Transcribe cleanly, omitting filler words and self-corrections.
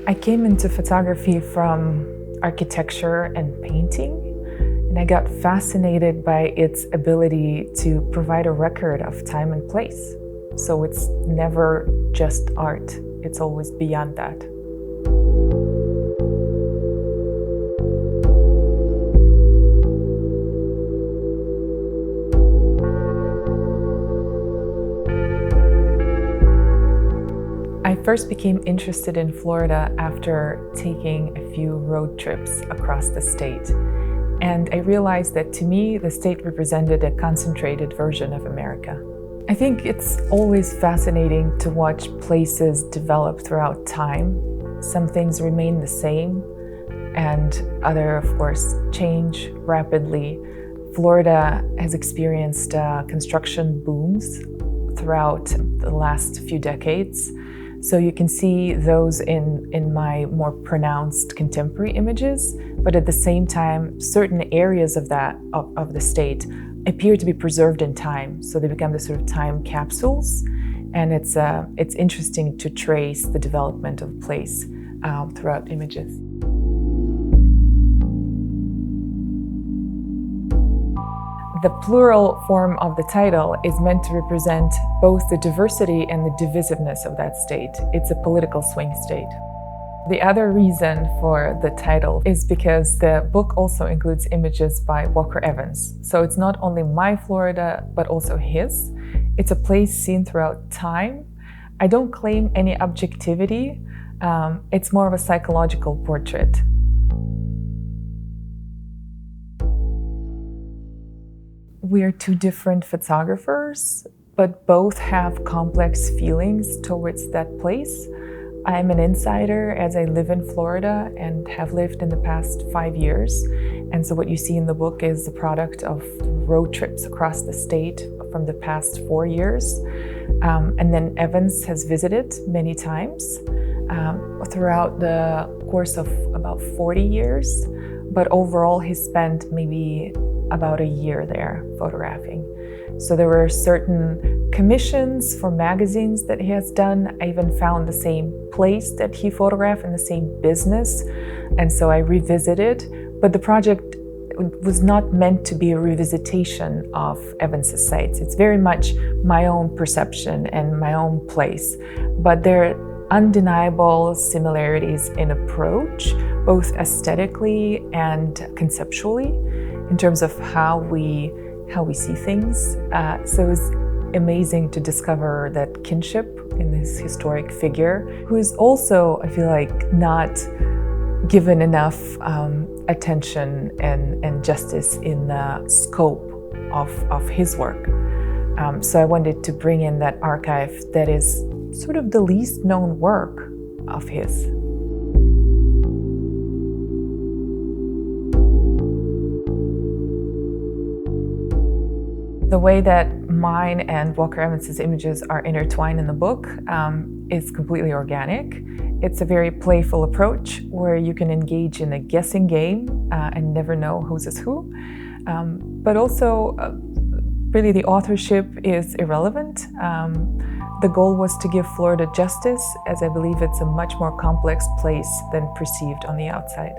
I came into photography from architecture and painting, and I got fascinated by its ability to provide a record of time and place. So it's never just art, it's always beyond that. I first became interested in Florida after taking a few road trips across the state. And I realized that to me, the state represented a concentrated version of America. I think it's always fascinating to watch places develop throughout time. Some things remain the same, and other, of course, change rapidly. Florida has experienced construction booms throughout the last few decades. So you can see those in my more pronounced contemporary images, but at the same time, certain areas of the state appear to be preserved in time. So they become the sort of time capsules, and it's interesting to trace the development of place throughout images. The plural form of the title is meant to represent both the diversity and the divisiveness of that state. It's a political swing state. The other reason for the title is because the book also includes images by Walker Evans. So it's not only my Florida, but also his. It's a place seen throughout time. I don't claim any objectivity. It's more of a psychological portrait. We are two different photographers, but both have complex feelings towards that place. I'm an insider as I live in Florida and have lived in the past 5 years. And so what you see in the book is the product of road trips across the state from the past 4 years. And then Evans has visited many times throughout the course of about 40 years. But overall, he spent maybe about a year there photographing. So there were certain commissions for magazines that he has done. I even found the same place that he photographed in the same business. And so I revisited, but the project was not meant to be a revisitation of Evans's sites. It's very much my own perception and my own place. But there are undeniable similarities in approach, both aesthetically and conceptually, in terms of how we see things. So it's amazing to discover that kinship in this historic figure, who is also, I feel like, not given enough attention and justice in the scope of his work. So I wanted to bring in that archive that is sort of the least known work of his. The way that mine and Walker Evans' images are intertwined in the book is completely organic. It's a very playful approach where you can engage in a guessing game and never know whose is who. But also, really the authorship is irrelevant. The goal was to give Florida justice, as I believe it's a much more complex place than perceived on the outside.